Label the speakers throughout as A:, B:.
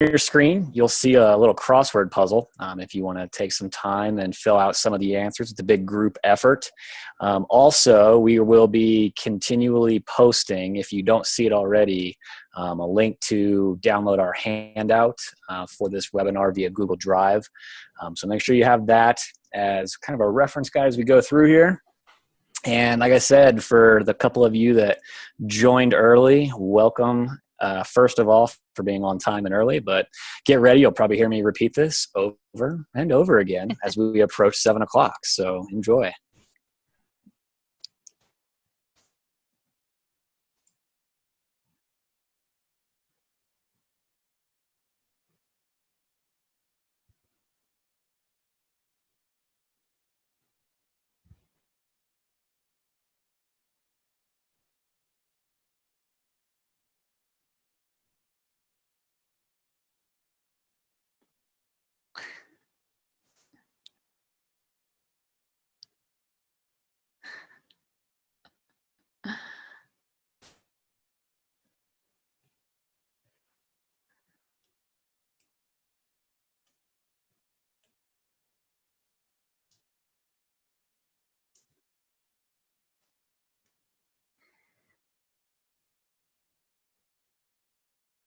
A: your screen, you'll see a little crossword puzzle if you want to take some time and fill out some of the answers. It's a big group effort. Also, we will be continually posting, if you don't see it already, a link to download our handout for this webinar via Google Drive. So make sure you have that as kind of a reference guide as we go through here. And like I said, for the couple of you that joined early, welcome. First of all, for being on time and early, but get ready. You'll probably hear me repeat this over and over again as we approach 7 o'clock. So enjoy.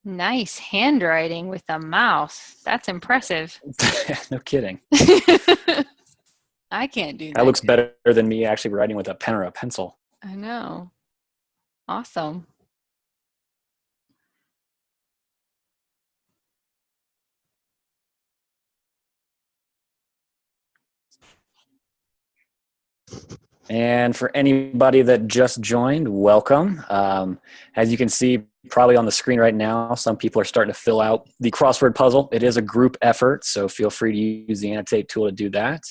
B: Nice handwriting with a mouse. That's impressive.
A: No kidding.
B: I can't do that.
A: That looks better than me actually writing with a pen or a pencil.
B: I know. Awesome.
A: And for anybody that just joined, welcome. As you can see, probably on the screen right now, some people are starting to fill out the crossword puzzle. It is a group effort, so feel free to use the annotate tool to do that.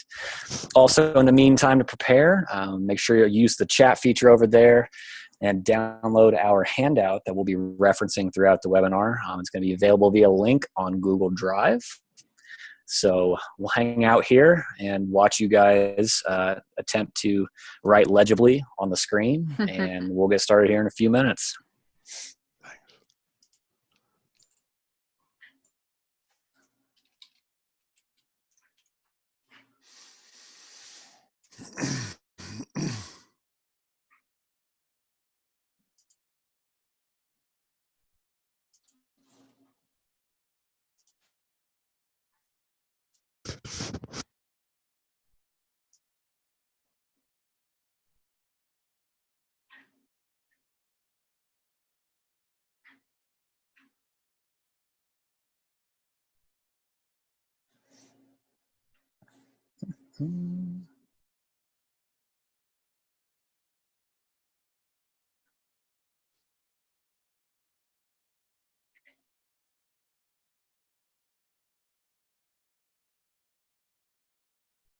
A: Also, in the meantime, to prepare, make sure you use the chat feature over there and download our handout that we'll be referencing throughout the webinar. It's going to be available via link on Google Drive. So we'll hang out here and watch you guys attempt to write legibly on the screen, and we'll get started here in a few minutes.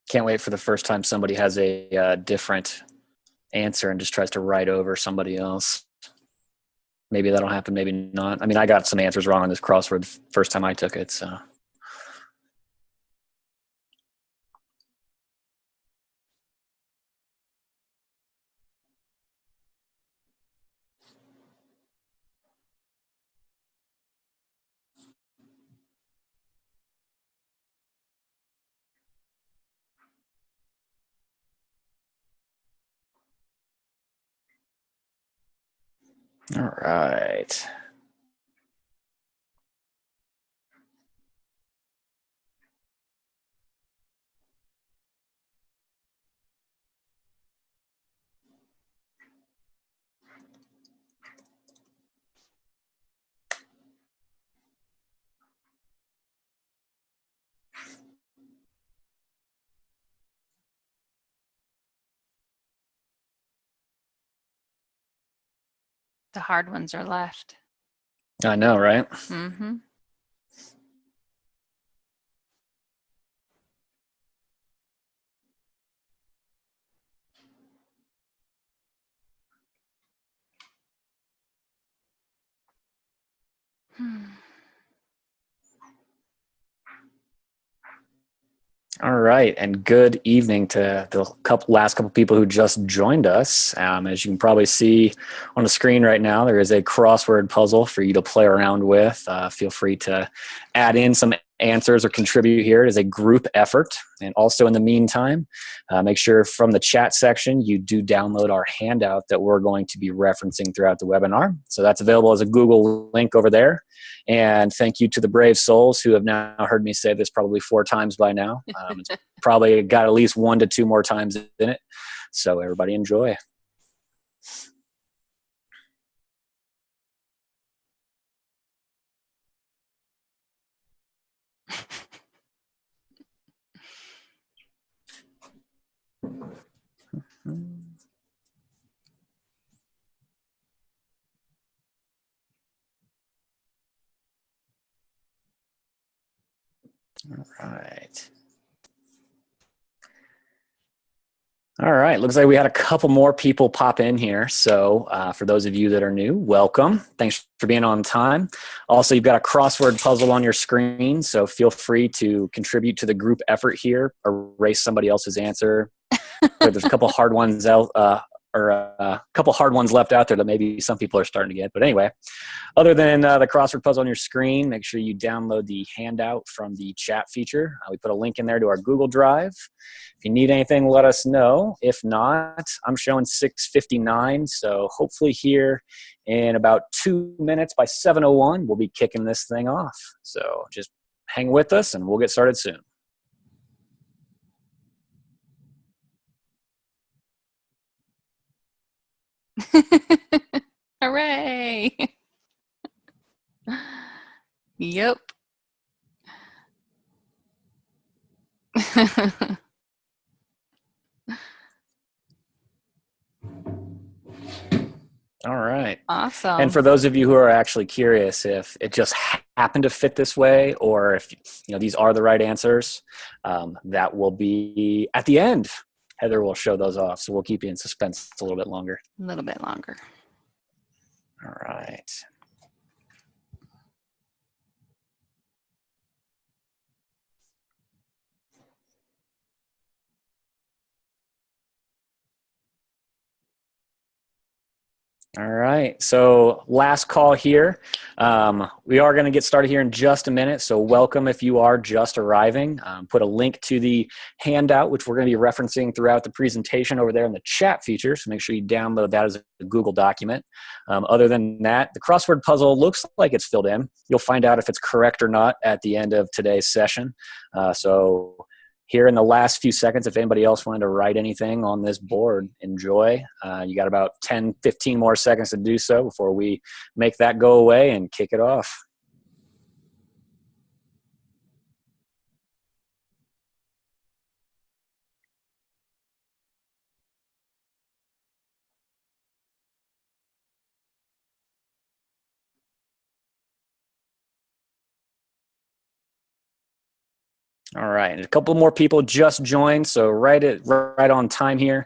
A: Can't wait for the first time somebody has a different answer and just tries to write over somebody else. Maybe that'll happen, maybe not. I mean, I got some answers wrong on this crossword the first time I took it, so. All right.
B: The hard ones are left.
A: I know, right?
B: Mm-hmm.
A: All right, and good evening to the last couple people who just joined us. As you can probably see on the screen right now, there is a crossword puzzle for you to play around with. Feel free to add in some answers or contribute here. It is a group effort. And also in the meantime, make sure from the chat section you do download our handout that we're going to be referencing throughout the webinar. So that's available as a Google link over there. And thank you to the brave souls who have now heard me say this probably 4 times by now. It's probably got at least 1 to 2 more times in it. So everybody enjoy. All right. Looks like we had a couple more people pop in here. So for those of you that are new, welcome. Thanks for being on time. Also, you've got a crossword puzzle on your screen, so feel free to contribute to the group effort here, erase somebody else's answer. There's a couple hard ones out, or a couple hard ones left out there that maybe some people are starting to get. But anyway, other than the crossword puzzle on your screen, make sure you download the handout from the chat feature. We put a link in there to our Google Drive. If you need anything, let us know. If not, I'm showing 6:59, so hopefully here in about 2 minutes by 7:01, we'll be kicking this thing off. So just hang with us and we'll get started soon.
B: Hooray! Yep.
A: All right.
B: Awesome.
A: And for those of you who are actually curious if it just happened to fit this way or if these are the right answers, that will be at the end. Heather will show those off, so we'll keep you in suspense a little bit longer.
B: A little bit longer.
A: All right. All right, so last call here. We are going to get started here in just a minute, so welcome if you are just arriving. Put a link to the handout, which we're going to be referencing throughout the presentation over there in the chat feature, so make sure you download that as a Google document. Other than that, the crossword puzzle looks like it's filled in. You'll find out if it's correct or not at the end of today's session. So here in the last few seconds, if anybody else wanted to write anything on this board, enjoy. You got about 10, 15 more seconds to do so before we make that go away and kick it off. All right, and a couple more people just joined, so right on time here.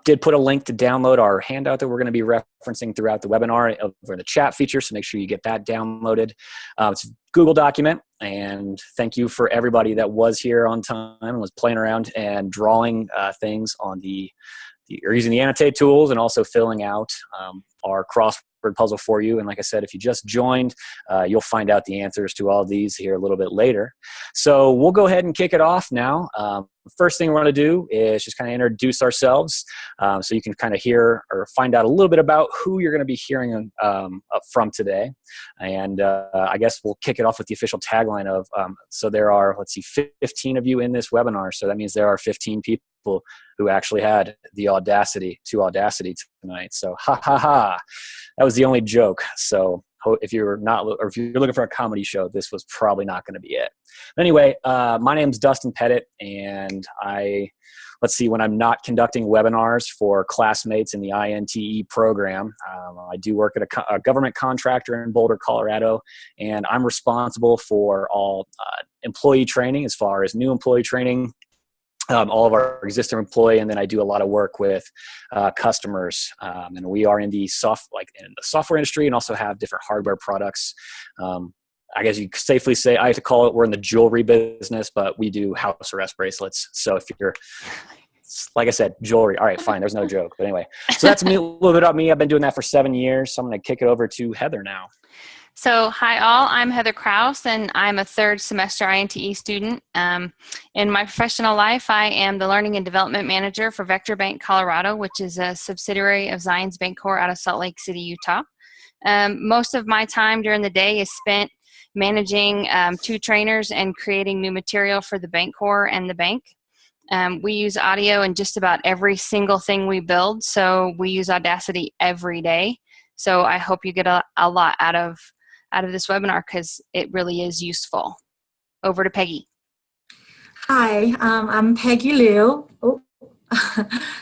A: Did put a link to download our handout that we're going to be referencing throughout the webinar over the chat feature, so make sure you get that downloaded. It's a Google document, and thank you for everybody that was here on time and was playing around and drawing things on or using the annotate tools and also filling out our crossword puzzle for you. And like I said, if you just joined, you'll find out the answers to all these here a little bit later. So we'll go ahead and kick it off now. First thing we're going to do is just kind of introduce ourselves so you can kind of hear or find out a little bit about who you're going to be hearing from today. And I guess we'll kick it off with the official tagline of, so there are, 15 of you in this webinar. So that means there are 15 people who actually had the audacity tonight. So ha ha ha, that was the only joke. So if you're looking for a comedy show, this was probably not going to be it. Anyway, my name's Dustin Pettit, and when I'm not conducting webinars for classmates in the INTE program, I do work at a government contractor in Boulder, Colorado, and I'm responsible for all employee training as far as new employee training, all of our existing employee, and then I do a lot of work with customers. And we are in the software industry and also have different hardware products. I guess you could safely say, I have to call it, we're in the jewelry business, but we do house arrest bracelets. So if you're, like I said, jewelry. All right, fine. There's no joke. But anyway, so that's me, a little bit about me. I've been doing that for 7 years. So I'm going to kick it over to Heather now.
B: So, hi all, I'm Heather Kraus, and I'm a third semester INTE student. In my professional life, I am the Learning and Development Manager for Vector Bank Colorado, which is a subsidiary of Zions Bancorp out of Salt Lake City, Utah. Most of my time during the day is spent managing 2 trainers and creating new material for the Bancorp and the bank. We use audio in just about every single thing we build, so we use Audacity every day. So I hope you get a lot out of this webinar because it really is useful. Over to Peggy.
C: Hi, I'm Peggy Liu. Oh,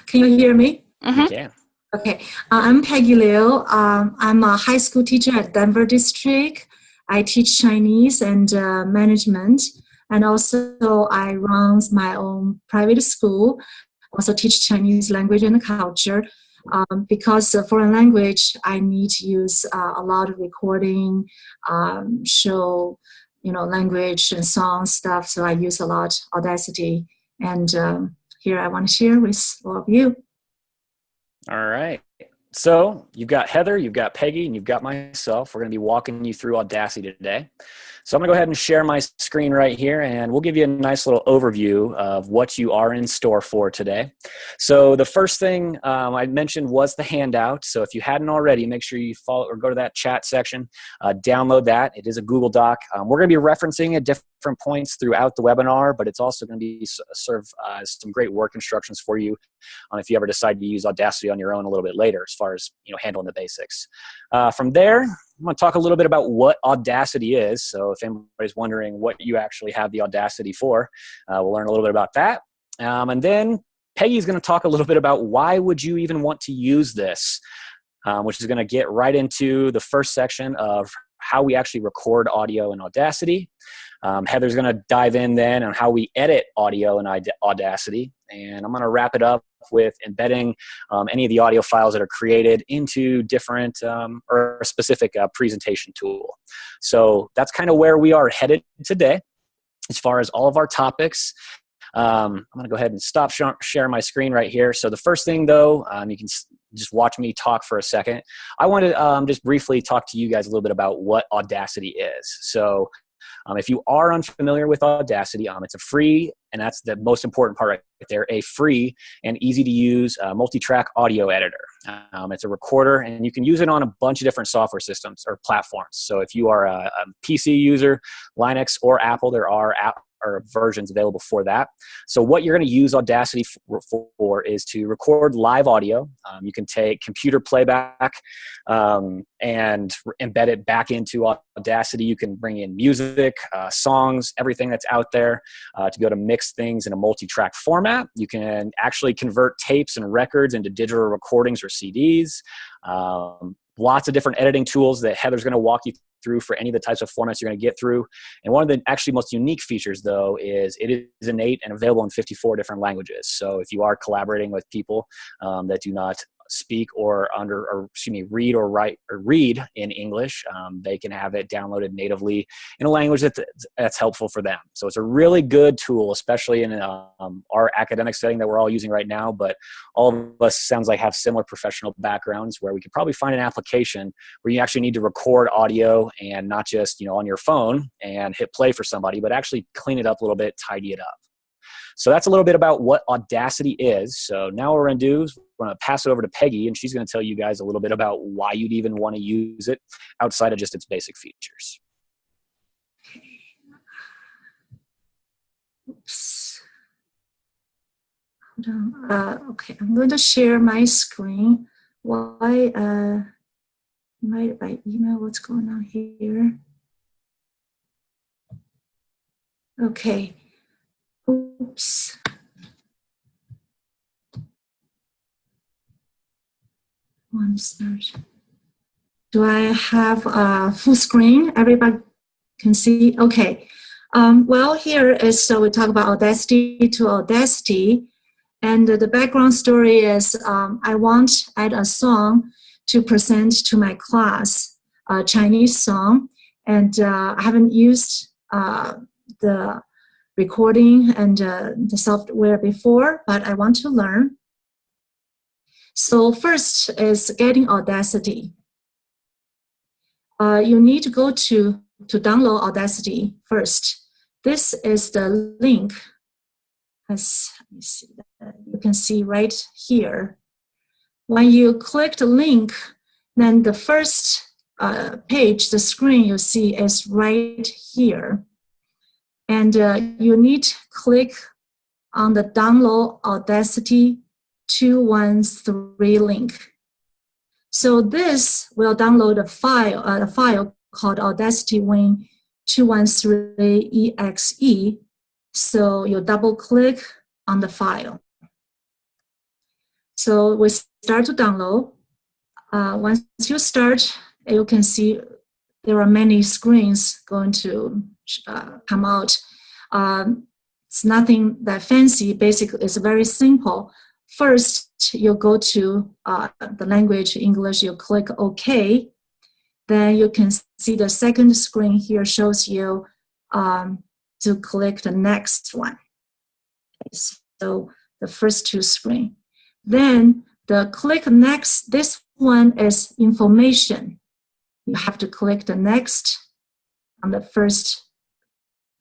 C: can you hear me?
B: Mm-hmm.
A: You can.
C: Okay, I'm Peggy Liu. I'm a high school teacher at Denver District. I teach Chinese and management, and also I run my own private school. Also teach Chinese language and culture. Because foreign language, I need to use a lot of recording, show, language and song stuff. So I use a lot Audacity. And here I want to share with all of you.
A: All right. So you've got Heather, you've got Peggy, and you've got myself. We're going to be walking you through Audacity today. So I'm going to go ahead and share my screen right here, and we'll give you a nice little overview of what you are in store for today. So the first thing I mentioned was the handout. So if you hadn't already, make sure you follow or go to that chat section, download that. It is a Google Doc. We're going to be referencing at different points throughout the webinar, but it's also going to be serve some great work instructions for you if you ever decide to use Audacity on your own a little bit later, as far as handling the basics. From there, I'm going to talk a little bit about what Audacity is. So if anybody's wondering what you actually have the Audacity for, we'll learn a little bit about that. And then Peggy's going to talk a little bit about why would you even want to use this, which is going to get right into the first section of how we actually record audio in Audacity. Heather's going to dive in then on how we edit audio in Audacity. And I'm going to wrap it up with embedding any of the audio files that are created into different or a specific presentation tool. So that's kind of where we are headed today as far as all of our topics. I'm going to go ahead and stop sharing my screen right here. So the first thing, though, you can just watch me talk for a second. I want to just briefly talk to you guys a little bit about what Audacity is. So if you are unfamiliar with Audacity, it's a free, and that's the most important part right there, a free and easy to use multi-track audio editor. It's a recorder, and you can use it on a bunch of different software systems or platforms. So if you are a PC user, Linux, or Apple, there are versions available for that. So what you're going to use Audacity for is to record live audio. You can take computer playback and embed it back into Audacity. You can bring in music, songs, everything that's out there to be able to mix things in a multi-track format. You can actually convert tapes and records into digital recordings or CDs. Lots of different editing tools that Heather's going to walk you through for any of the types of formats you're going to get through. And one of the actually most unique features, though, is it is innate and available in 54 different languages. So if you are collaborating with people that do not speak or read or write or read in English, they can have it downloaded natively in a language that's helpful for them. So it's a really good tool, especially in our academic setting that we're all using right now. But all of us sounds like have similar professional backgrounds where we could probably find an application where you actually need to record audio and not just on your phone and hit play for somebody, but actually clean it up a little bit, tidy it up. So that's a little bit about what Audacity is. So now what we're going to do is we're going to pass it over to Peggy, and she's going to tell you guys a little bit about why you'd even want to use it outside of just its basic features.
C: Oops. Hold on. Okay, I'm going to share my screen. Why? By email, what's going on here? Okay. Oops. One search. Do I have a full screen? Everybody can see? Okay. Well, here is, so we talk about Audacity to Audacity. And the background story is I want to add a song to present to my class, a Chinese song. And I haven't used the recording and the software before, but I want to learn. So first is getting Audacity. You need to go to download Audacity first. This is the link. Let me see that. You can see right here. When you click the link, then the first page, the screen you see is right here. And you need to click on the download Audacity 213 link. So this will download a file called Audacity Win 213 exe. So you double click on the file. So we start to download. Once you start, you can see there are many screens going to come out. It's nothing that fancy. Basically, it's very simple. First, you go to the language, English, you click OK. Then you can see the second screen here shows you to click the next one. So the first two screens. Then the click next, this one is information. You have to click the next on the first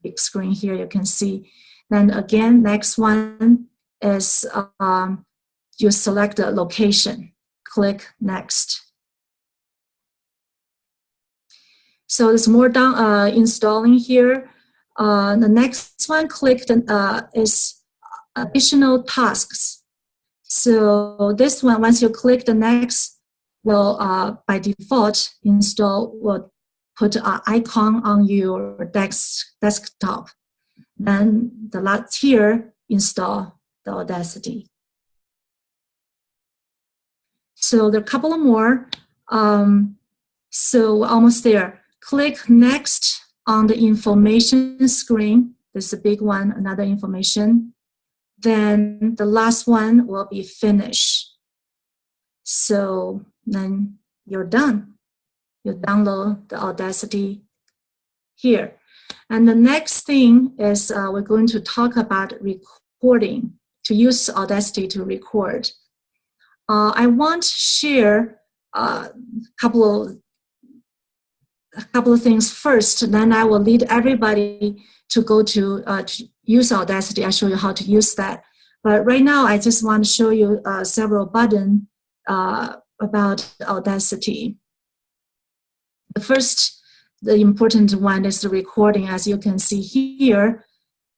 C: big screen here, you can see. Then again, next one is you select the location, click next. So there's more installing here. The next one, click is additional tasks. So this one, once you click the next, will by default install, will put an icon on your desktop. Then the last here, install the Audacity. So there are a couple more. So almost there. Click next on the information screen. This is a big one, another information. Then the last one will be finish. So then you're done. You download the Audacity here. And the next thing is we're going to talk about recording, to use Audacity to record. I want to share a couple of things first, then I will lead everybody to go to use Audacity. I'll show you how to use that. But right now, I just want to show you several buttons about Audacity. The important one is the recording, as you can see here,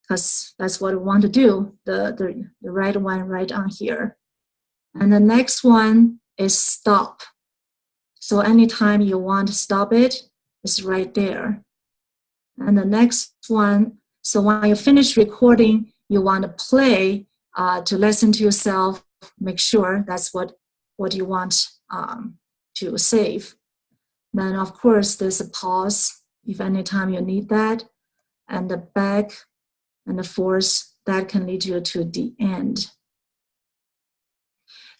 C: because that's what we want to do, the right one right on here. And the next one is stop. So anytime you want to stop it, it's right there. And the next one, so when you finish recording, you want to play to listen to yourself, make sure that's what you want to save. Then, of course, there's a pause if anytime you need that, and the back and the forth, that can lead you to the end.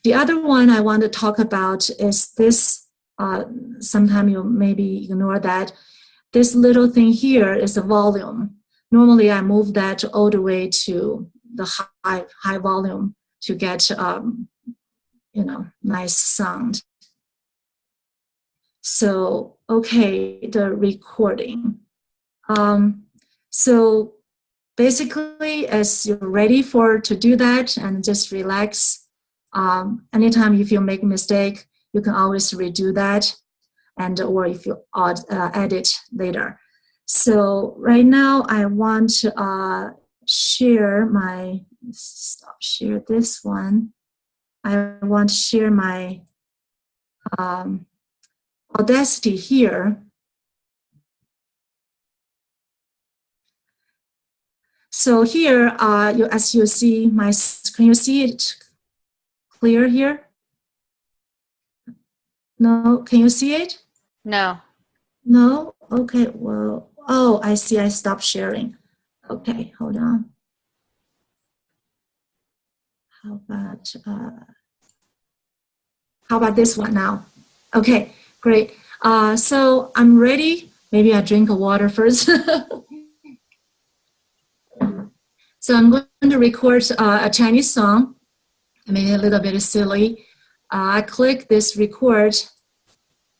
C: The other one I want to talk about is this. Sometimes you maybe ignore that. This little thing here is the volume. Normally, I move that all the way to the high volume to get nice sound. So, okay, the recording. So basically, as you're ready to do that, and just relax. Anytime if you make a mistake, you can always redo that, or if you edit later. So right now, I want to share this one. I want to share my Audacity here. So here, as you see my screen, you see it clear here? No, can you see it?
B: No.
C: No? Okay, well, oh, I see, I stopped sharing. Okay, hold on. How about this one now? Okay, great. So I'm ready. maybe I drink water first. So I'm going to record a Chinese song. I made it a little bit silly. I click this record.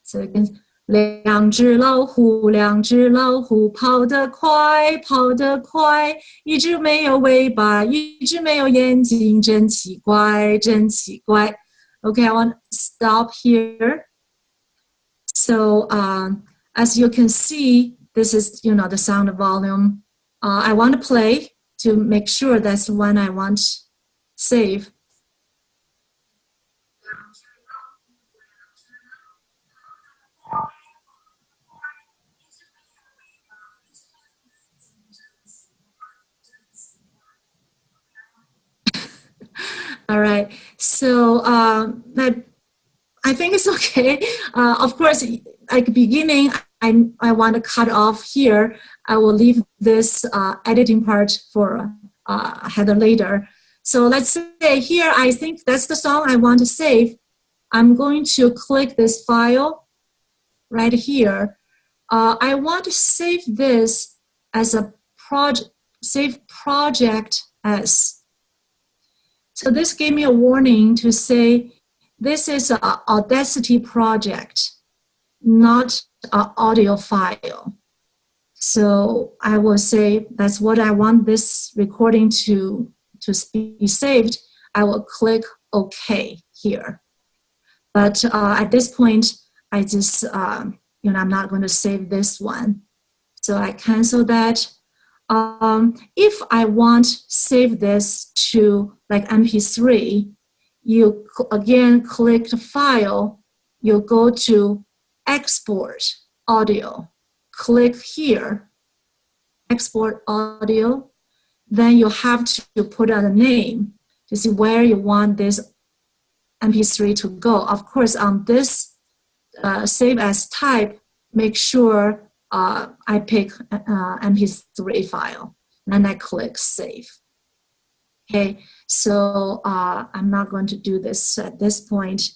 C: So you can 两只老虎，两只老虎，跑得快，跑得快，一只没有尾巴，一只没有眼睛，真奇怪，真奇怪。Okay, I want to stop here. So as you can see, this is, the sound volume. I want to play to make sure that's the one I want to save. All right, so that I think it's okay. Of course, like beginning, I want to cut off here. I will leave this editing part for Heather later. So let's say here, I think that's the song I want to save. I'm going to click this file right here. I want to save this as a save project as. So this gave me a warning to say this is an Audacity project, not an audio file. So I will say that's what I want this recording to be saved. I will click OK here. But at this point, I just, I'm not going to save this one. So I cancel that. If I want to save this to like MP3, you again click the file, you go to export audio, click here, export audio, then you have to put out a name to see where you want this MP3 to go. Of course, on this save as type, make sure I pick MP3 file, and I click save. Okay, so I'm not going to do this at this point.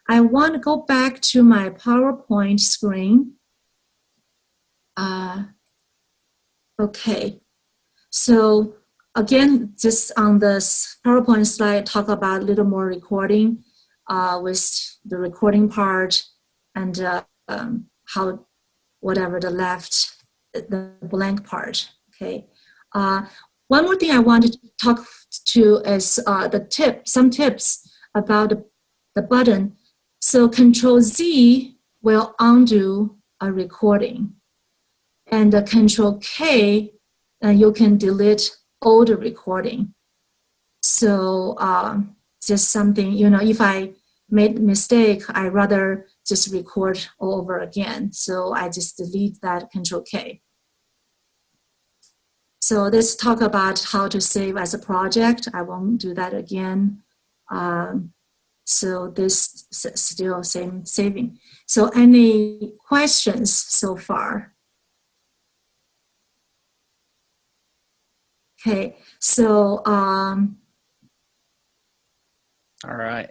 C: I want to go back to my PowerPoint screen. Okay, so again, just on this PowerPoint slide, talk about a little more recording with the recording part and how whatever the left, the blank part, okay. One more thing I want to talk to is some tips about the button. So Control Z will undo a recording, and Control K, you can delete all the recording. So just something, if I made a mistake, I rather just record all over again. So I just delete that Control K. So let's talk about how to save as a project. I won't do that again. So this still same saving. So any questions so far? Okay, so
A: all right.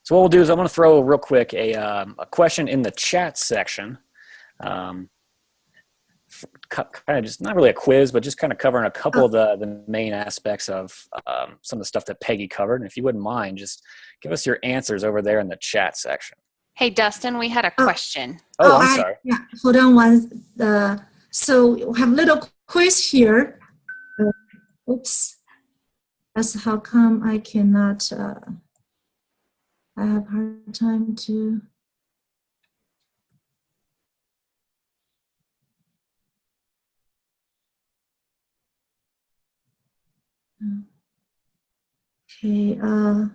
A: So what we'll do is I'm going to throw real quick a question in the chat section. Kind of just not really a quiz, but just kind of covering a couple of the main aspects of some of the stuff that Peggy covered. And if you wouldn't mind, just give us your answers over there in the chat section.
B: Hey, Dustin, we had a question.
A: I'm sorry.
C: Yeah, hold on one. So we have a little quiz here. Oops. That's how come I cannot, I have a hard time to. Okay, I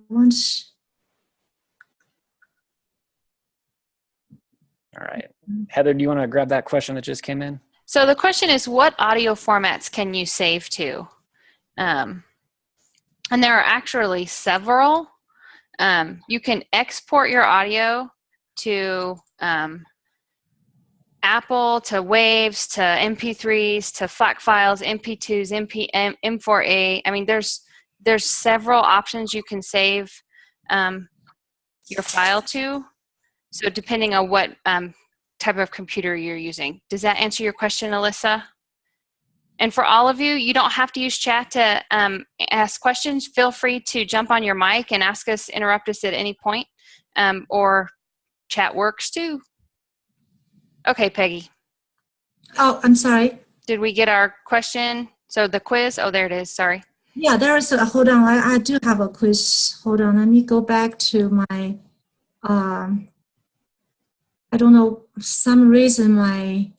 C: want.
A: All right. Heather, do you want to grab that question that just came in?
B: So the question is, what audio formats can you save to? And there are actually several. You can export your audio to Apple, to Waves, to MP3s, to FLAC files, MP2s, M4A. I mean, there's several options you can save your file to. So depending on what type of computer you're using. Does that answer your question, Alyssa? And for all of you, you don't have to use chat to ask questions. Feel free to jump on your mic and ask us, interrupt us at any point, or chat works too. Okay, Peggy.
C: Oh, I'm sorry.
B: Did we get our question? So the quiz, oh, there it is, sorry.
C: Yeah, there is a, hold on, I do have a quiz. Hold on, let me go back to my, I don't know, for some reason my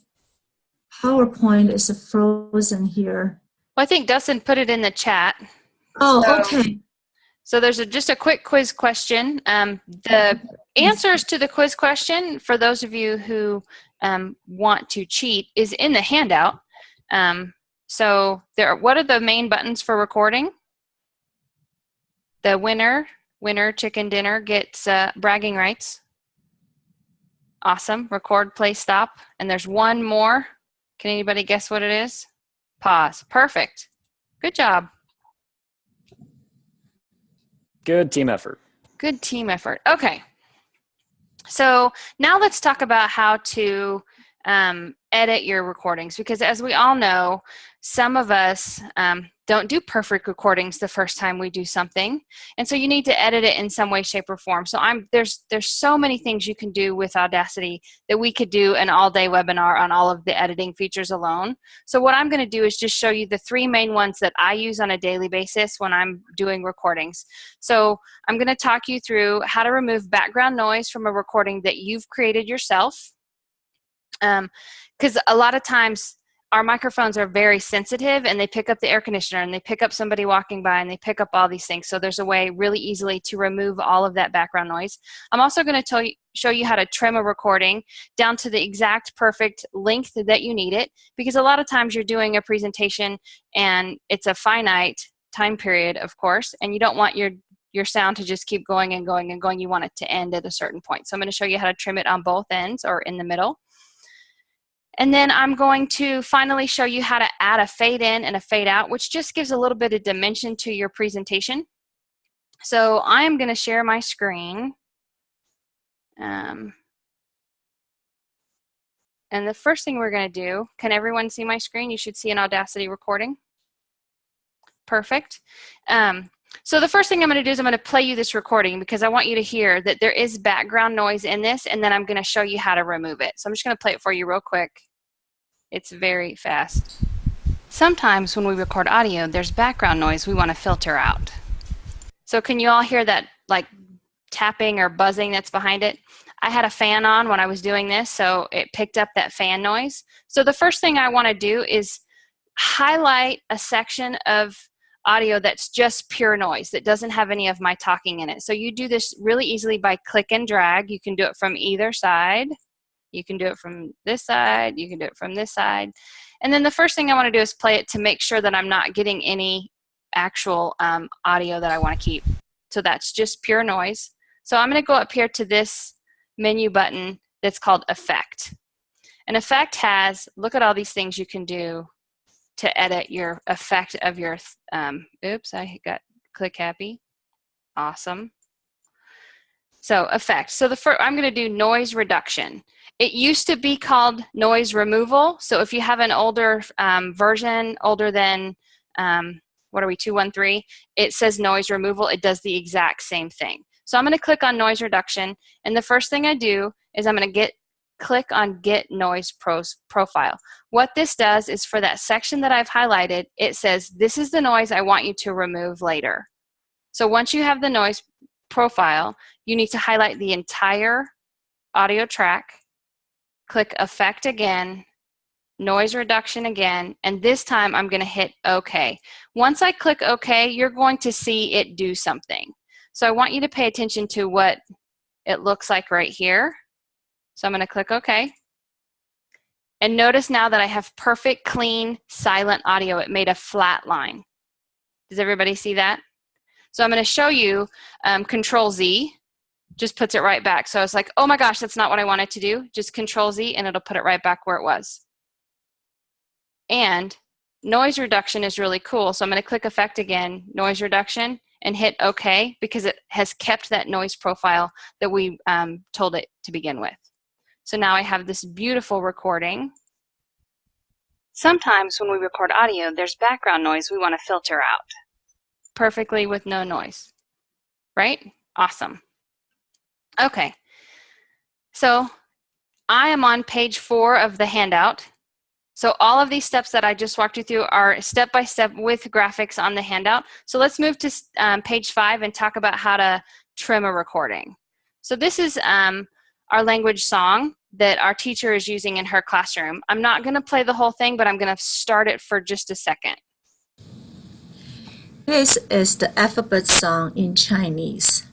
C: PowerPoint is frozen here.
B: Well, I think Dustin put it in the chat.
C: Oh, okay.
B: So there's just a quick quiz question. The answers to the quiz question, for those of you who want to cheat, is in the handout. So what are the main buttons for recording? The winner, chicken dinner, gets bragging rights. Awesome. Record, play, stop. And there's one more. Can anybody guess what it is? Pause. Perfect. Good job.
A: Good team effort.
B: Good team effort. Okay. So now let's talk about how to edit your recordings, because as we all know, some of us don't do perfect recordings the first time we do something, and so you need to edit it in some way, shape, or form. So there's so many things you can do with Audacity that we could do an all-day webinar on all of the editing features alone. So what I'm going to do is just show you the 3 main ones that I use on a daily basis when I'm doing recordings. So I'm going to talk you through how to remove background noise from a recording that you've created yourself. Because a lot of times our microphones are very sensitive and they pick up the air conditioner and they pick up somebody walking by and they pick up all these things. So there's a way really easily to remove all of that background noise. I'm also going to show you how to trim a recording down to the exact perfect length that you need it, because a lot of times you're doing a presentation and it's a finite time period, of course, and you don't want your sound to just keep going and going and going. You want it to end at a certain point. So I'm going to show you how to trim it on both ends or in the middle. And then I'm going to finally show you how to add a fade in and a fade out, which just gives a little bit of dimension to your presentation. So I am going to share my screen. And the first thing we're going to do, can everyone see my screen? You should see an Audacity recording. Perfect. So the first thing I'm going to do is I'm going to play you this recording because I want you to hear that there is background noise in this, and then I'm going to show you how to remove it. So I'm just going to play it for you real quick. It's very fast. Sometimes when we record audio, there's background noise we want to filter out. So can you all hear that like tapping or buzzing that's behind it? I had a fan on when I was doing this, so it picked up that fan noise. So the first thing I want to do is highlight a section of audio that's just pure noise, that doesn't have any of my talking in it. So you do this really easily by click and drag. You can do it from either side. You can do it from this side. You can do it from this side. And then the first thing I want to do is play it to make sure that I'm not getting any actual audio that I want to keep. So that's just pure noise. So I'm going to go up here to this menu button that's called Effect. And Effect has, look at all these things you can do to edit your effect of your, oops, I got click happy. Awesome. So Effect. So I'm going to do noise reduction. It used to be called noise removal. So if you have an older version, older than, what are we, 213, it says noise removal. It does the exact same thing. So I'm going to click on noise reduction. And the first thing I do is I'm going to click on Get Noise Profile. What this does is for that section that I've highlighted, it says, this is the noise I want you to remove later. So once you have the noise profile, you need to highlight the entire audio track, click Effect again, Noise Reduction again, and this time I'm going to hit OK. Once I click OK, you're going to see it do something. So I want you to pay attention to what it looks like right here. So I'm going to click OK. And notice now that I have perfect, clean, silent audio. It made a flat line. Does everybody see that? So I'm going to show you Control Z. Just puts it right back. So I was like, oh my gosh, that's not what I wanted to do. Just Control Z and it'll put it right back where it was. And noise reduction is really cool. So I'm going to click Effect again, noise reduction, and hit OK because it has kept that noise profile that we told it to begin with. So now I have this beautiful recording. Sometimes when we record audio, there's background noise we want to filter out. Perfectly with no noise, right? Awesome. Okay, so I am on page 4 of the handout. So all of these steps that I just walked you through are step-by-step with graphics on the handout. So let's move to page 5 and talk about how to trim a recording. So this is our language song that our teacher is using in her classroom. I'm not going to play the whole thing, but I'm going to start it for just a second.
C: This is the alphabet song in Chinese.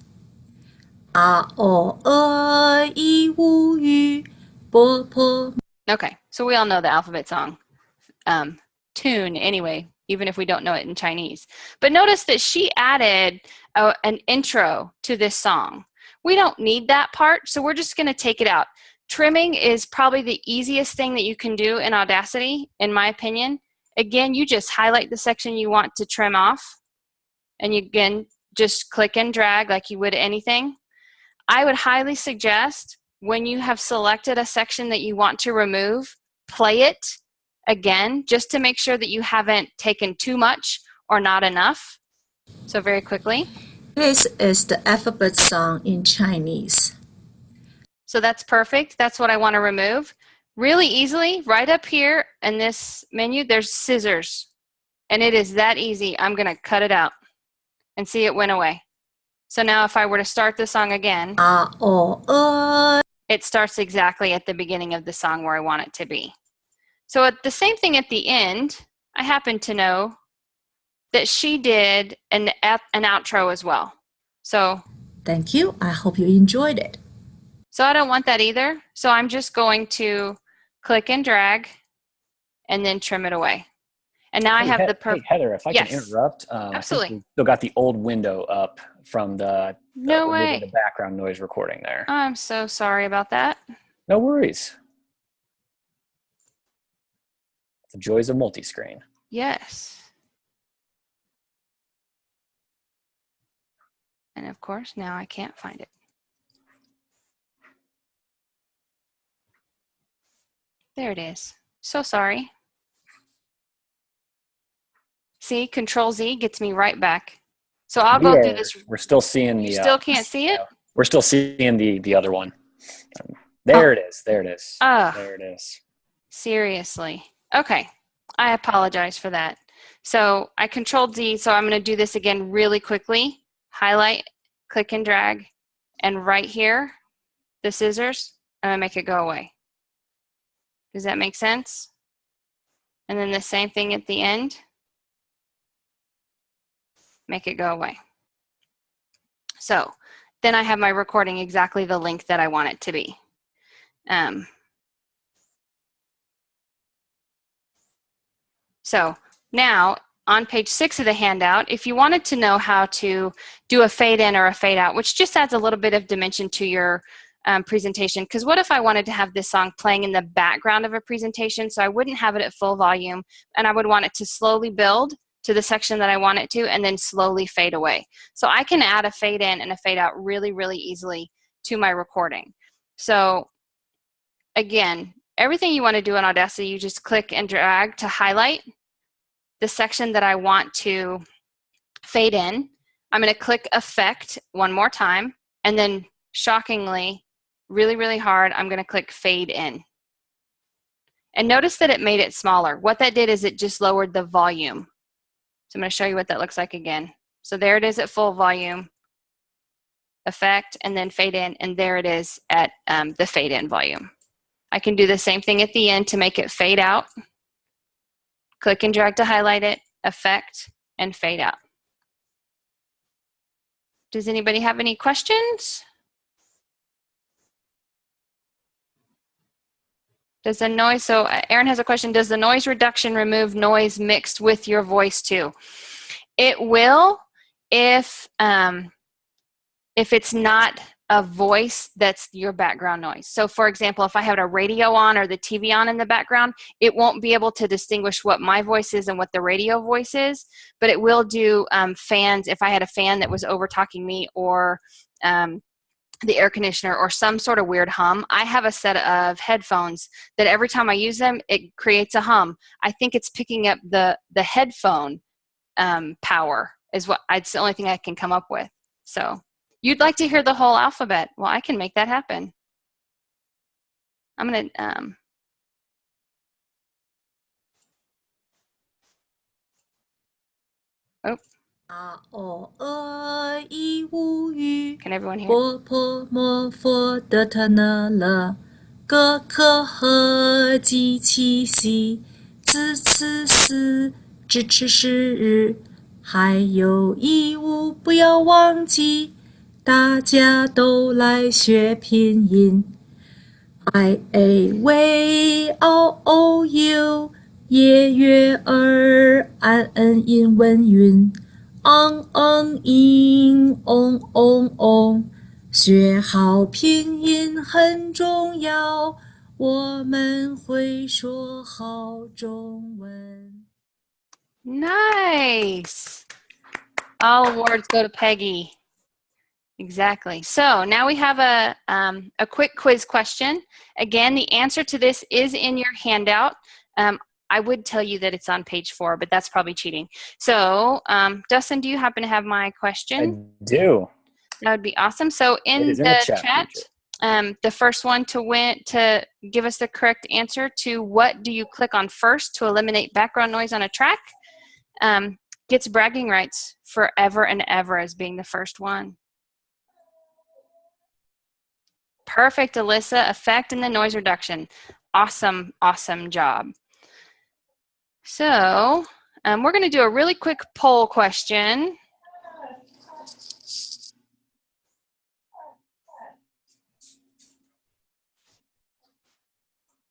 C: A, O, E, I, U, Yu, Bo, Po.
B: Okay, so we all know the alphabet song tune anyway, even if we don't know it in Chinese. But notice that she added an intro to this song. We don't need that part, so we're just going to take it out. Trimming is probably the easiest thing that you can do in Audacity, in my opinion. Again, you just highlight the section you want to trim off, and you again just click and drag like you would anything. I would highly suggest when you have selected a section that you want to remove, play it again just to make sure that you haven't taken too much or not enough. So very quickly.
C: This is the alphabet song in Chinese.
B: So that's perfect. That's what I want to remove. Really easily, right up here in this menu, there's scissors. And it is that easy. I'm going to cut it out. And see, it went away. So now if I were to start the song again, it starts exactly at the beginning of the song where I want it to be. So at the same thing at the end, I happen to know that she did an outro as well. So
C: thank you. I hope you enjoyed it.
B: So I don't want that either. So I'm just going to click and drag and then trim it away. And now I have the
A: Hey, Heather, if I can interrupt,
B: absolutely.
A: I think we still got the old window up from the the background noise recording there.
B: I'm so sorry about that.
A: No worries. The joys of multi-screen.
B: Yes. And of course, now I can't find it. There it is. So sorry. See, Control Z gets me right back. So I'll go through this.
A: We're still seeing
B: you still can't see it?
A: We're still seeing the other one. There it is. There it is. There it is.
B: Seriously. Okay. I apologize for that. So I Control Z, so I'm going to do this again really quickly. Highlight, click and drag, and right here, the scissors, I'm going to make it go away. Does that make sense? And then the same thing at the end. Make it go away. So then I have my recording exactly the length that I want it to be. So now on page 6 of the handout, if you wanted to know how to do a fade in or a fade out, which just adds a little bit of dimension to your presentation, because what if I wanted to have this song playing in the background of a presentation, so I wouldn't have it at full volume, and I would want it to slowly build to the section that I want it to, and then slowly fade away. So I can add a fade in and a fade out really, really easily to my recording. So again, everything you want to do in Audacity, you just click and drag to highlight the section that I want to fade in. I'm going to click Effect one more time, and then shockingly, really, really hard, I'm going to click Fade In. And notice that it made it smaller. What that did is it just lowered the volume. So I'm going to show you what that looks like again. So there it is at full volume, Effect, and then Fade In, and there it is at the Fade In volume. I can do the same thing at the end to make it fade out. Click and drag to highlight it, Effect, and Fade Out. Does anybody have any questions? Does the noise, so Aaron has a question, does the noise reduction remove noise mixed with your voice too? It will if it's not a voice that's your background noise. So for example, if I have a radio on or the TV on in the background, it won't be able to distinguish what my voice is and what the radio voice is, but it will do fans, if I had a fan that was over talking me, or the air conditioner or some sort of weird hum, I have a set of headphones that every time I use them, it creates a hum. I think it's picking up the headphone power is what it's the only thing I can come up with. So you'd like to hear the whole alphabet. Well, I can make that happen. I'm going to, oh.
C: 啊哦呃一无语，
B: Can everyone hear?
C: 波泼摩佛的他呢了，个可和机器西，此此思支持是日，还有一物不要忘记，大家都来学拼音。I A V O O U 夜月儿安恩音文韵。ing ong， 学好拼音很重要，我们会说好中文。
B: Nice. All awards go to Peggy. Exactly. So now we have a quick quiz question. Again, the answer to this is in your handout. I would tell you that it's on page 4, but that's probably cheating. So, Dustin, do you happen to have my question?
A: I do.
B: That would be awesome. So in the chat, the first one to give us the correct answer to what do you click on first to eliminate background noise on a track gets bragging rights forever and ever as being the first one. Perfect, Alyssa. Effect and the noise reduction. Awesome, awesome job. So we're going to do a really quick poll question.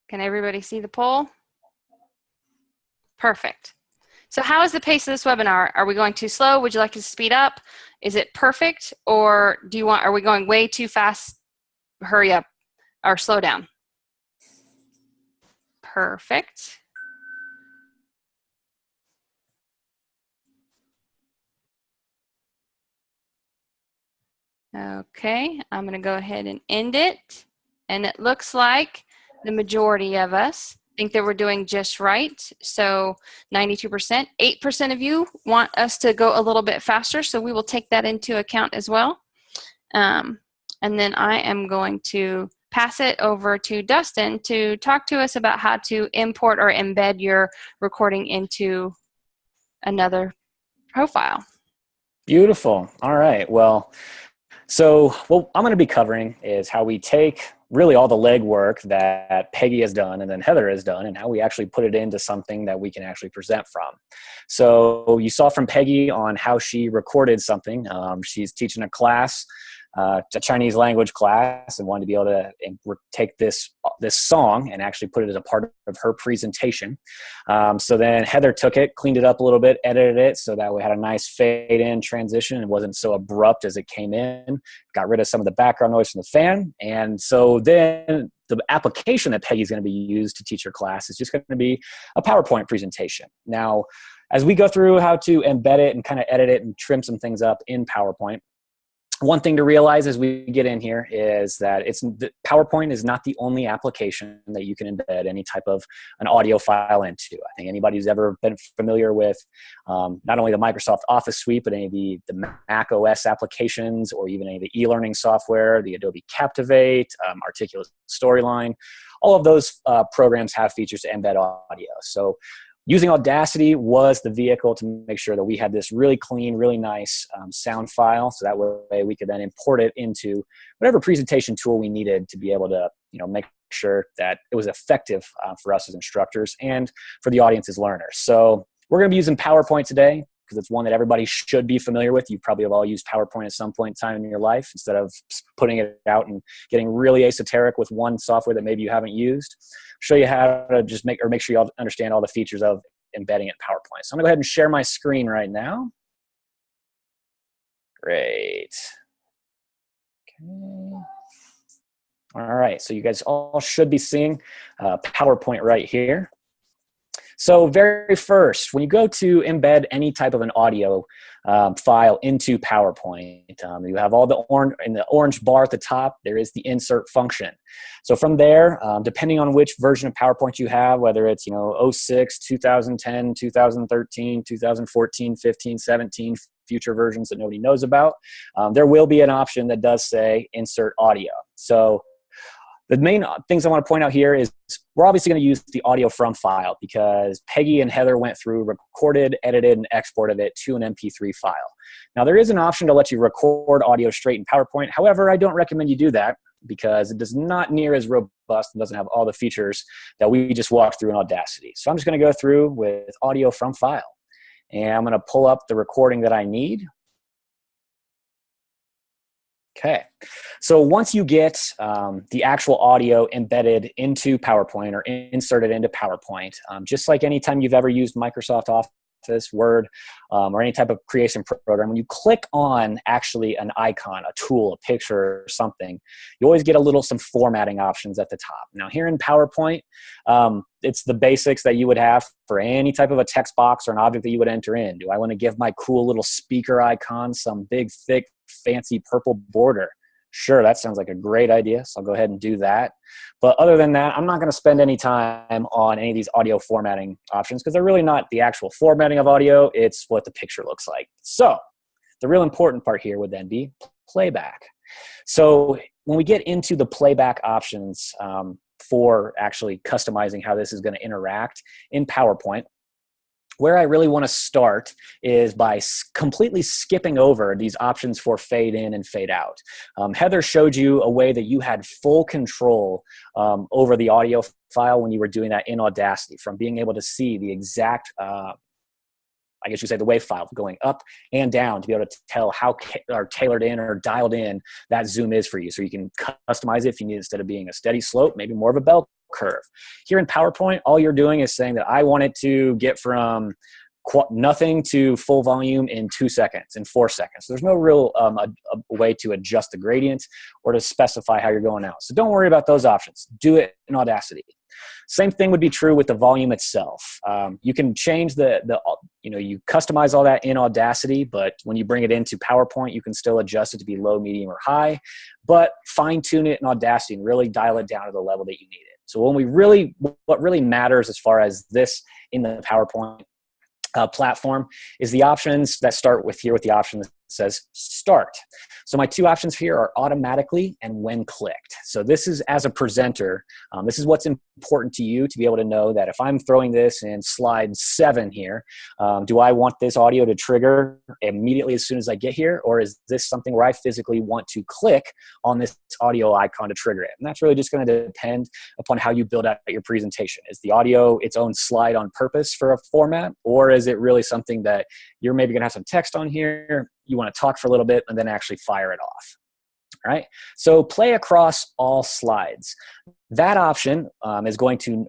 B: Can everybody see the poll? Perfect. So how is the pace of this webinar? Are we going too slow? Would you like to speed up? Is it perfect? Or are we going way too fast? Hurry up or slow down. Perfect. Okay, I'm going to go ahead and end it. And it looks like the majority of us think that we're doing just right. So 92%, 8% of you want us to go a little bit faster. So we will take that into account as well. And then I am going to pass it over to Dustin to talk to us about how to import or embed your recording into another profile.
A: Beautiful. All right. Well, so what I'm going to be covering is how we take really all the legwork that Peggy has done and then Heather has done and how we actually put it into something that we can actually present from. So you saw from Peggy on how she recorded something. She's teaching a class, a Chinese language class, and wanted to be able to take this song and actually put it as a part of her presentation. So then Heather took it, cleaned it up a little bit, edited it so that we had a nice fade in transition. It wasn't so abrupt as it came in, got rid of some of the background noise from the fan. And so then the application that Peggy's going to be used to teach her class is just going to be a PowerPoint presentation. Now, as we go through how to embed it and kind of edit it and trim some things up in PowerPoint, one thing to realize as we get in here is that PowerPoint is not the only application that you can embed any type of an audio file into. I think anybody who's ever been familiar with not only the Microsoft Office suite, but any of the Mac OS applications or even any of the e-learning software, the Adobe Captivate, Articulate Storyline, all of those programs have features to embed audio. So using Audacity was the vehicle to make sure that we had this really clean, really nice sound file, so that way we could then import it into whatever presentation tool we needed to be able to, make sure that it was effective for us as instructors and for the audience as learners. So we're going to be using PowerPoint today because it's one that everybody should be familiar with. You probably have all used PowerPoint at some point in time in your life instead of putting it out and getting really esoteric with one software that maybe you haven't used. Show you how to just make sure you all understand all the features of embedding it in PowerPoint. So I'm going to go ahead and share my screen right now. Great. Okay. All right, so you guys all should be seeing PowerPoint right here. So very first, when you go to embed any type of an audio file into PowerPoint, you have all the orange bar at the top, there is the insert function. So from there, depending on which version of PowerPoint you have, whether it's, you know, 06, 2010, 2013, 2014, 15, 17, future versions that nobody knows about, there will be an option that does say insert audio. So the main things I want to point out here is we're obviously going to use the audio from file because Peggy and Heather went through, recorded, edited, and exported it to an MP3 file. Now, there is an option to let you record audio straight in PowerPoint. However, I don't recommend you do that because it is not near as robust and doesn't have all the features that we just walked through in Audacity. So I'm just going to go through with audio from file. And I'm going to pull up the recording that I need. Okay, so once you get the actual audio embedded into PowerPoint or inserted into PowerPoint, just like anytime you've ever used Microsoft Office, Word, or any type of creation program, when you click on actually an icon, a tool, a picture, or something, you always get some formatting options at the top. Now here in PowerPoint, it's the basics that you would have for any type of a text box or an object that you would enter in. Do I want to give my cool little speaker icon some big, thick, fancy purple border? Sure, that sounds like a great idea, so I'll go ahead and do that. But other than that, I'm not going to spend any time on any of these audio formatting options because they're really not the actual formatting of audio, it's what the picture looks like. So the real important part here would then be playback. So when we get into the playback options for actually customizing how this is going to interact in PowerPoint, where I really want to start is by completely skipping over these options for fade in and fade out. Heather showed you a way that you had full control over the audio file when you were doing that in Audacity, from being able to see the exact, I guess you say the wave file going up and down to be able to tell how tailored in or dialed in that zoom is for you. So you can customize it if you need, instead of being a steady slope, maybe more of a bell curve. Here in PowerPoint, all you're doing is saying that I want it to get from nothing to full volume in 2 seconds, in 4 seconds. There's no real a way to adjust the gradient or to specify how you're going out. So don't worry about those options. Do it in Audacity. Same thing would be true with the volume itself. You can change you customize all that in Audacity, but when you bring it into PowerPoint, you can still adjust it to be low, medium, or high, but fine tune it in Audacity and really dial it down to the level that you need it. So what really matters as far as this in the PowerPoint platform is the options that start with the option that says start. So my two options here are automatically and when clicked. So this is, as a presenter, this is what's important to you to be able to know that if I'm throwing this in slide 7 here, do I want this audio to trigger immediately as soon as I get here, or is this something where I physically want to click on this audio icon to trigger it? And that's really just going to depend upon how you build out your presentation. Is the audio its own slide on purpose for a format, or is it really something that you're maybe going to have some text on here, you want to talk for a little bit, and then actually fire it off? All right, so play across all slides. That option is going to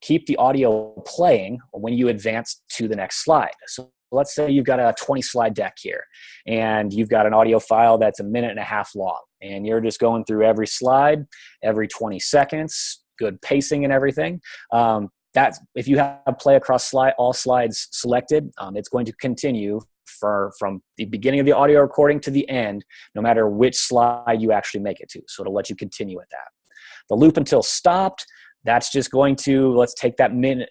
A: keep the audio playing when you advance to the next slide. So let's say you've got a 20-slide deck here, and you've got an audio file that's 1.5 minutes long, and you're just going through every slide, every 20 seconds, good pacing and everything. If you have play across all slides selected, it's going to continue from the beginning of the audio recording to the end, no matter which slide you actually make it to. So it'll let you continue with that. The loop until stopped, that's just going to, let's take that 1.5 minute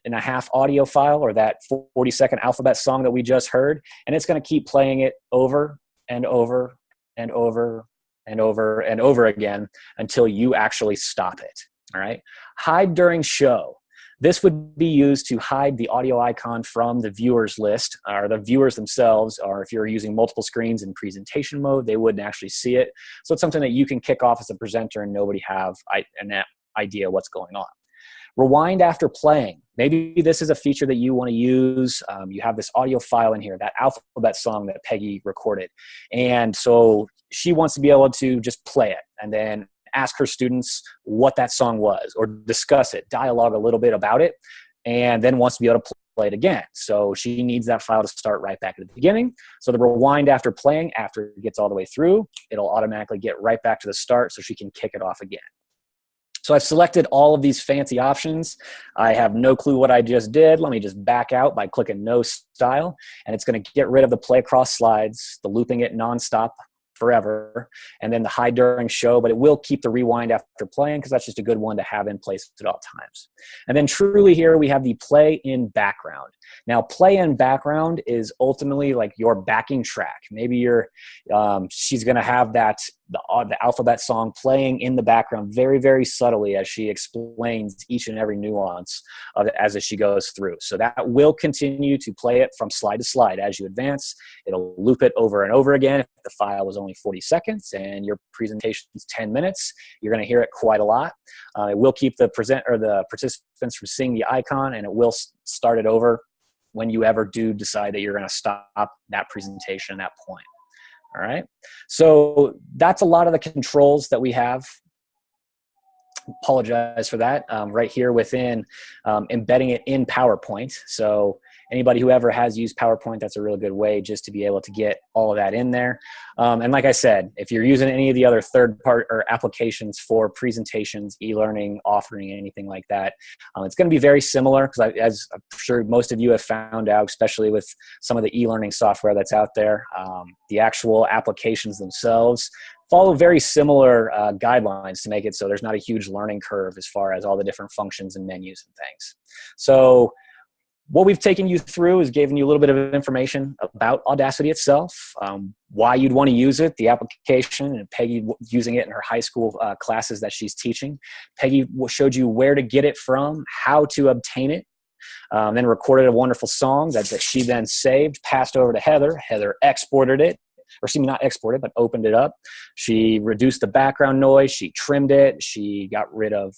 A: audio file or that 40-second alphabet song that we just heard, and it's going to keep playing it over and over and over and over and over again until you actually stop it. All right. Hide during show. This would be used to hide the audio icon from the viewers list, or the viewers themselves, or if you're using multiple screens in presentation mode, they wouldn't actually see it. So it's something that you can kick off as a presenter and nobody have an idea what's going on. Rewind after playing. Maybe this is a feature that you want to use. You have this audio file in here, that alphabet song that Peggy recorded. And so she wants to be able to just play it and then ask her students what that song was, or discuss it, dialogue a little bit about it, and then wants to be able to play it again. So she needs that file to start right back at the beginning. So the rewind after playing, after it gets all the way through, it'll automatically get right back to the start so she can kick it off again. So I've selected all of these fancy options. I have no clue what I just did. Let me just back out by clicking no style, and it's going to get rid of the play across slides, the looping it nonstop forever, and then the hide during show, but it will keep the rewind after playing because that's just a good one to have in place at all times. And then truly here we have the play in background. Now play in background is ultimately like your backing track. Maybe she's going to have the alphabet song playing in the background very, very subtly as she explains each and every nuance of it as she goes through. So that will continue to play it from slide to slide as you advance. It'll loop it over and over again. If the file was only 40 seconds and your presentation is 10 minutes, you're going to hear it quite a lot. It will keep the participants from seeing the icon, and it will start it over when you ever do decide that you're going to stop that presentation at that point. All right, so that's a lot of the controls that we have. Apologize for that. Right here within embedding it in PowerPoint. So anybody who ever has used PowerPoint, that's a really good way just to be able to get all of that in there. And like I said, if you're using any of the other third-party or applications for presentations, e-learning, authoring, anything like that, it's going to be very similar because as I'm sure most of you have found out, especially with some of the e-learning software that's out there, the actual applications themselves follow very similar guidelines to make it so there's not a huge learning curve as far as all the different functions and menus and things. So what we've taken you through is giving you a little bit of information about Audacity itself, why you'd want to use it, the application, and Peggy using it in her high school classes that she's teaching. Peggy showed you where to get it from, how to obtain it, then recorded a wonderful song that she then saved, passed over to Heather. Heather exported it, or excuse me, not exported, but opened it up. She reduced the background noise. She trimmed it. She got rid of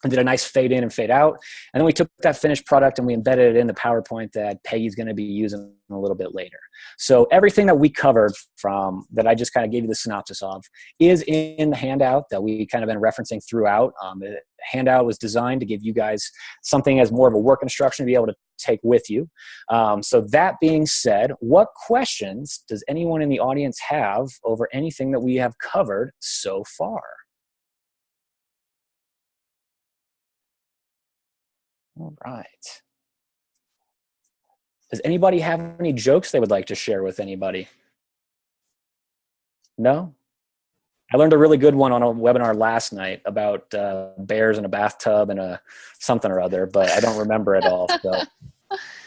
A: and did a nice fade in and fade out. And then we took that finished product and we embedded it in the PowerPoint that Peggy's going to be using a little bit later. So everything that we covered from that I just kind of gave you the synopsis of is in the handout that we kind of been referencing throughout. The handout was designed to give you guys something as more of a work instruction to be able to take with you. So that being said, what questions does anyone in the audience have over anything that we have covered so far? All right. Does anybody have any jokes they would like to share with anybody? No? I learned a really good one on a webinar last night about bears in a bathtub and something or other, but I don't remember it all. So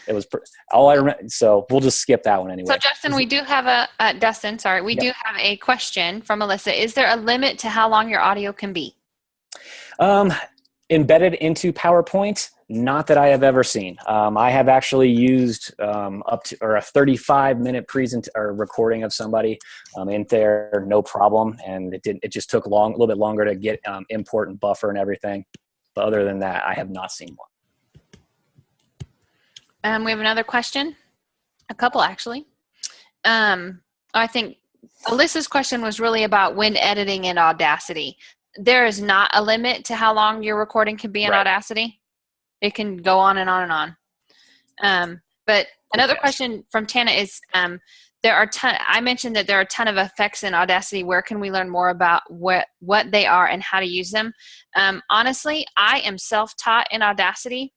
A: it was all I remember. So we'll just skip that one anyway.
B: So Justin, we do have Dustin, sorry, we do have a question from Melissa. Is there a limit to how long your audio can be?
A: Embedded into PowerPoint, not that I have ever seen. I have actually used up to a 35-minute recording of somebody in there, no problem, and it just took a little bit longer to get import and buffer and everything. But other than that, I have not seen one.
B: We have another question, a couple actually. I think Alyssa's question was really about when editing in Audacity. There is not a limit to how long your recording can be in Audacity. It can go on and on and on. But another question from Tana is, I mentioned that there are a ton of effects in Audacity. Where can we learn more about what they are and how to use them? Honestly, I am self-taught in Audacity,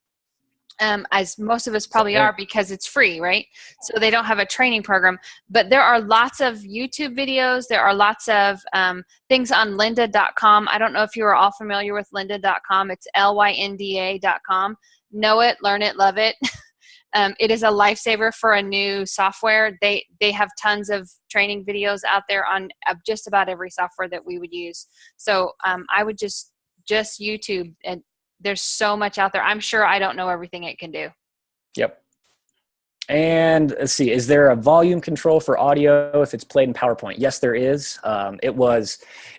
B: as most of us probably are, because it's free, right? So they don't have a training program. But there are lots of YouTube videos. There are lots of things on lynda.com. I don't know if you are all familiar with lynda.com. It's lynda.com. Know it, learn it, love it. It is a lifesaver for a new software. They have tons of training videos out there on just about every software that we would use. So I would just YouTube, and there's so much out there. I'm sure I don't know everything it can do.
A: Yep. And let's see, is there a volume control for audio if it's played in PowerPoint? Yes, there is. It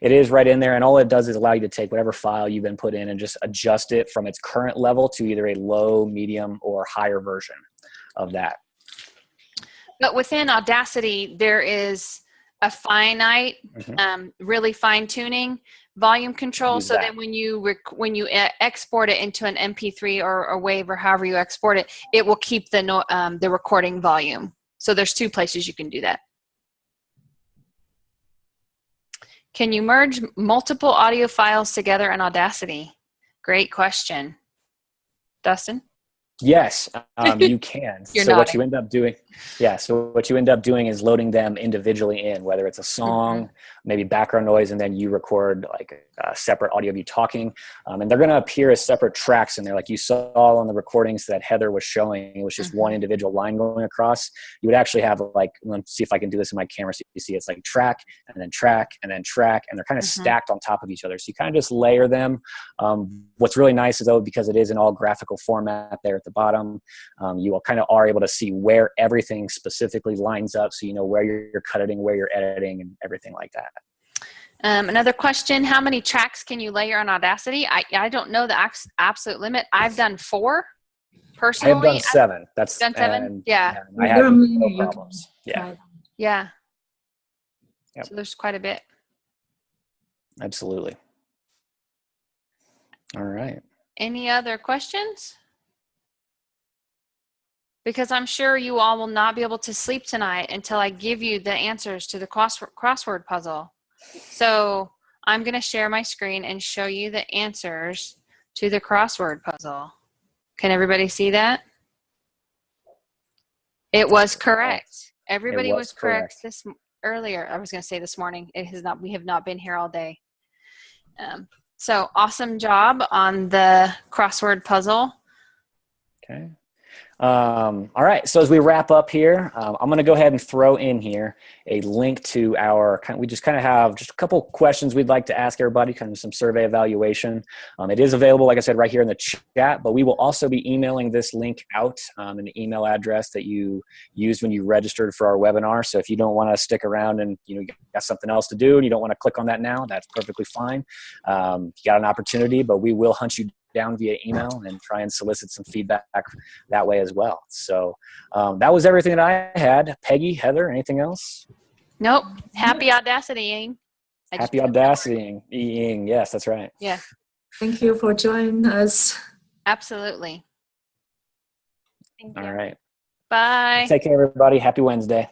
A: is right in there, and all it does is allow you to take whatever file you've been put in and just adjust it from its current level to either a low, medium, or higher version of that.
B: But within Audacity, there is a finite, really fine-tuning volume control. So then when you export it into an MP3 or a WAV or however you export it, it will keep the recording volume. So there's two places you can do that. Can you merge multiple audio files together in Audacity? Great question. Dustin?
A: Yes, you can.
B: You're
A: So what
B: nodding.
A: you end up doing, so what you end up doing is loading them individually in, whether it's a song, maybe background noise, and then you record like a separate audio of you talking. And they're going to appear as separate tracks in there. Like you saw on the recordings that Heather was showing, it was just one individual line going across. You would actually have like, let's see if I can do this in my camera. So you see it's like track, and then track, and then track, and they're kind of stacked on top of each other. So you kind of just layer them. What's really nice is though, because it is in all graphical format there at the bottom, you kind of are able to see where everything specifically lines up, so you know where you're cutting, where you're editing, and everything like that.
B: Another question, how many tracks can you layer on Audacity? I don't know the absolute limit. I've done 4 personally.
A: I have done 7. That's
B: done 7?
A: Yeah. I have no problems. Yeah.
B: Yeah.
A: Yep.
B: So there's quite a bit.
A: Absolutely. All right.
B: Any other questions? Because I'm sure you all will not be able to sleep tonight until I give you the answers to the crossword puzzle. So I'm going to share my screen and show you the answers to the crossword puzzle. Can everybody see that? It was correct. Everybody was correct this earlier. I was going to say this morning. It has not. We have not been here all day. So awesome job on the crossword puzzle.
A: Okay. All right. So as we wrap up here, I'm going to go ahead and throw in here a link to our, we just kind of have just a couple questions we'd like to ask everybody, kind of some survey evaluation. It is available, like I said, right here in the chat, but we will also be emailing this link out in the email address that you used when you registered for our webinar. So if you don't want to stick around and you got something else to do and you don't want to click on that now, that's perfectly fine. You got an opportunity, but we will hunt you down via email and try and solicit some feedback that way as well. So that was everything that I had. Peggy, Heather, anything else?
B: Nope. Happy Audacity-ing.
A: Happy Audacity-ing. Yes, that's right.
B: Yeah.
C: Thank you for joining us.
B: Absolutely. Thank you.
A: All right.
B: Bye.
A: Take care, everybody. Happy Wednesday.